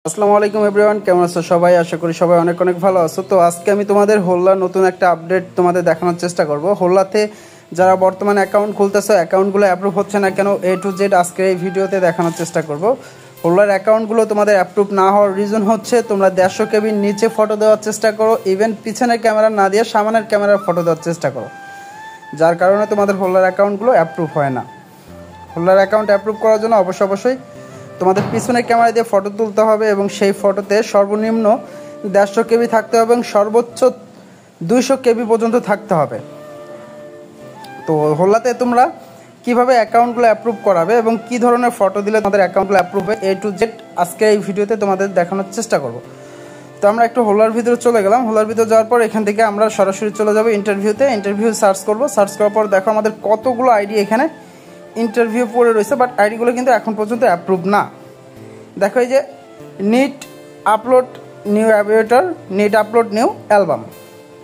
আসসালামু আলাইকুম এভরিওয়ান, কেমন আছো সবাই? আশা করি সবাই অনেক অনেক ভালো আছো। তো আজকে আমি তোমাদের হোল্লার নতুন একটা আপডেট তোমাদের দেখানোর চেষ্টা করব। হোল্লাতে যারা বর্তমানে অ্যাকাউন্ট খুলতেছো, অ্যাকাউন্টগুলো অ্যাপ্রুভ হচ্ছে না কেন, A to Z আজকে এই ভিডিওতে দেখানোর চেষ্টা করব। হোল্লার অ্যাকাউন্টগুলো তোমাদের অ্যাপ্রুভ না হওয়ার রিজন হচ্ছে তোমরা 150 কেবির নিচে ফটো দেওয়ার চেষ্টা করো, ইভেন পিছনের ক্যামেরা না দিয়ে সামনের ক্যামেরার ফটো দেওয়ার চেষ্টা করো, যার কারণে তোমাদের হোল্লার অ্যাকাউন্টগুলো অ্যাপ্রুভ হয় না। হোল্লার অ্যাকাউন্ট অ্যাপ্রুভ করার জন্য অবশ্যই তোমাদের পিছনের ক্যামেরা দিয়ে ফটো তুলতে হবে এবং সেই ফটোতে সর্বনিম্ন 150 কেবি থাকতে হবে এবং সর্বোচ্চ 200 কেবি পর্যন্ত থাকতে হবে। তো হোল্লাতে তোমরা কিভাবে অ্যাকাউন্টগুলো অ্যাপ্রুভ করাবে এবং কি ধরনের ফটো দিলে তোমাদের অ্যাকাউন্টগুলো অ্যাপ্রুভ হবে, A to Z আজকে এই ভিডিওতে তোমাদের দেখানোর চেষ্টা করব। তো আমরা একটু হোল্লার ভিতরে চলে গেলাম। হোল্লার ভিতরে যাওয়ার পর এখান থেকে আমরা সরাসরি চলে যাব ইন্টারভিউতে। ইন্টারভিউ সার্চ করব। সার্চ করার পর দেখো আমাদের কতগুলো আইডি এখানে ইন্টারভিউ পড়ে রয়েছে, বাট আইডিগুলো কিন্তু এখন পর্যন্ত অ্যাপ্রুভ না। দেখো এই যে neat upload new aviator, neat upload new album,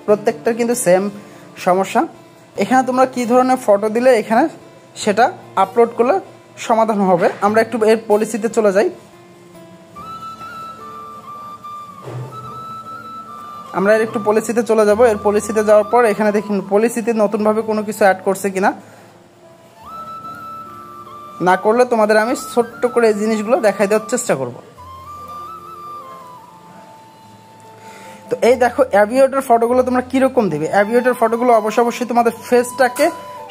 প্রত্যেকটার কিন্তু সেম সমস্যা। এখানে তোমরা কী ধরনের ফটো দিলে এখানে সেটা আপলোড করলে সমাধান হবে। আমরা একটু এর পলিসিতে চলে যাই। আমরা এর একটু পলিসিতে চলে যাব। এর পলিসিতে যাওয়ার পর এখানে দেখুন পলিসিতে নতুনভাবে কোনো কিছু অ্যাড করছে কিনা, না করলে তোমাদের আমি ছোট্ট করে এই জিনিসগুলো দেখাই দেওয়ার চেষ্টা করব। তো এই দেখো অ্যাভিয়েটর ফটোগুলো তোমরা কীরকম দেবে। অ্যাভিয়েটর ফটোগুলো অবশ্যই তোমাদের ফেসটাকে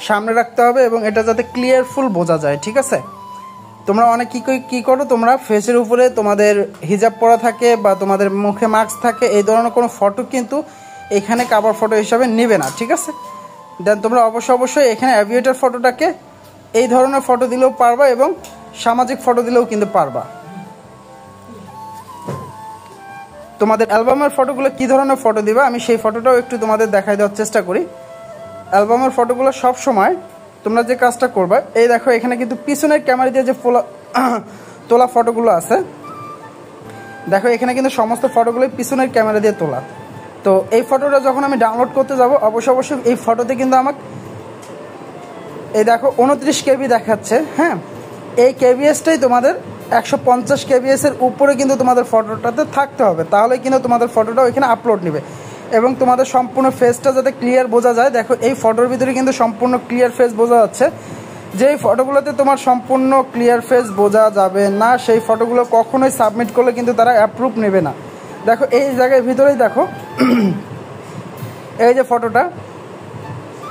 সামনে রাখতে হবে এবং এটা যাতে ক্লিয়ারফুল বোঝা যায়, ঠিক আছে? তোমরা অনেক কী করো, তোমরা ফেসের উপরে তোমাদের হিজাব পরা থাকে বা তোমাদের মুখে মাস্ক থাকে, এই ধরনের কোনো ফটো কিন্তু এখানে কাভার ফটো হিসাবে নেবে না, ঠিক আছে? দেন তোমরা অবশ্যই এখানে অ্যাভিয়েটর ফটোটাকে এই ধরনের ফটো দিলেও পারবা এবং সামাজিক ফটো দিলেও কিন্তু পারবা। তোমাদের অ্যালবামের ফটোগুলো কী ধরনের ফটো দিবা আমি সেই ফটোটাও একটু তোমাদের দেখাই দেওয়ার চেষ্টা করি। অ্যালবামের ফটোগুলো সব সময় তোমরা যে কাজটা করবা, এই দেখো এখানে কিন্তু পিছনের ক্যামেরা দিয়ে যে তোলা ফটোগুলো আছে, দেখো এখানে কিন্তু সমস্ত ফটোগুলোই পিছনের ক্যামেরা দিয়ে তোলা। তো এই ফটোটা যখন আমি ডাউনলোড করতে যাব অবশ্যই এই ফটোতে কিন্তু আমাকে এই দেখো 29 কেবি দেখাচ্ছে। হ্যাঁ, এই কেবিএসটাই তোমাদের 150 কেবিএসের উপরে কিন্তু তোমাদের ফটোটাতে থাকতে হবে, তাহলে কিন্তু তোমাদের ফটোটা ওইখানে আপলোড নেবে এবং তোমাদের সম্পূর্ণ ফেসটা যাতে ক্লিয়ার বোঝা যায়। দেখো এই ফটোর ভিতরে কিন্তু সম্পূর্ণ ক্লিয়ার ফেস বোঝা যাচ্ছে। যেই ফটোগুলোতে তোমার সম্পূর্ণ ক্লিয়ার ফেস বোঝা যাবে না সেই ফটোগুলো কখনোই সাবমিট করলে কিন্তু তারা অ্যাপ্রুভ নেবে না। দেখো এই জায়গার ভিতরেই দেখো এই যে ফটোটা,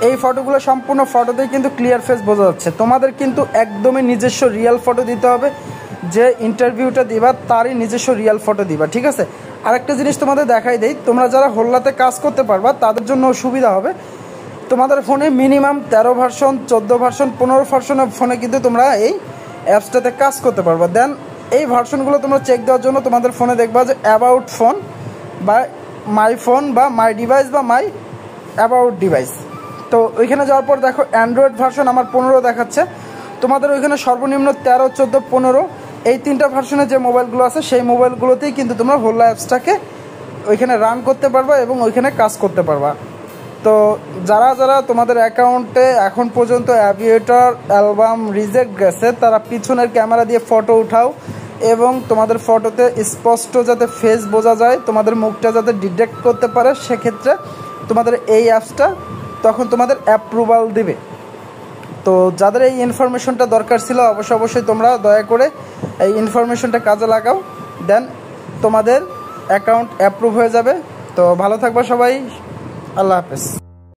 এই ফটোগুলো সম্পূর্ণ ফটোতেই কিন্তু ক্লিয়ার ফেস বোঝা যাচ্ছে। তোমাদের কিন্তু একদমই নিজস্ব রিয়েল ফটো দিতে হবে, যে ইন্টারভিউটা দিবা তারই নিজস্ব রিয়েল ফটো দিবা, ঠিক আছে? আরেকটা জিনিস তোমাদের দেখাই দেই, তোমরা যারা হোল্লাতে কাজ করতে পারবা তাদের জন্য সুবিধা হবে। তোমাদের ফোনে মিনিমাম 13 ভার্সন, 14 ভার্সন, 15 ভার্সনের ফোনে কিন্তু তোমরা এই অ্যাপসটাতে কাজ করতে পারবা। দেন এই ভার্সনগুলো তোমরা চেক দেওয়ার জন্য তোমাদের ফোনে দেখবা যে অ্যাবাউট ফোন বা মাই ফোন বা মাই ডিভাইস বা মাই অ্যাবাউট ডিভাইস। তো ওইখানে যাওয়ার পর দেখো অ্যান্ড্রয়েড ভার্সন আমার 15 দেখাচ্ছে। তোমাদের ওইখানে সর্বনিম্ন 13, 14, 15 এই 3টা ভার্সনের যে মোবাইলগুলো আছে সেই মোবাইলগুলোতেই কিন্তু তোমরা হোল্লা অ্যাপসটাকে ওইখানে রান করতে পারবা এবং ওইখানে কাজ করতে পারবা। তো যারা তোমাদের অ্যাকাউন্টে এখন পর্যন্ত অ্যাভিয়েটর অ্যালবাম রিজেক্ট গেছে তারা পিছনের ক্যামেরা দিয়ে ফটো উঠাও এবং তোমাদের ফটোতে স্পষ্ট যাতে ফেস বোঝা যায়, তোমাদের মুখটা যাতে ডিটেক্ট করতে পারে, সেক্ষেত্রে তোমাদের এই অ্যাপসটা তখন তোমাদের অ্যাপ্রুভাল দেবে। তো যাদের এই ইনফরমেশনটা দরকার ছিল অবশ্যই তোমরা দয়া করে এই ইনফরমেশনটা কাজে লাগাও, দেন তোমাদের অ্যাকাউন্ট অ্যাপ্রুভ হয়ে যাবে। তো ভালো থাকবা সবাই, আল্লাহ হাফেজ।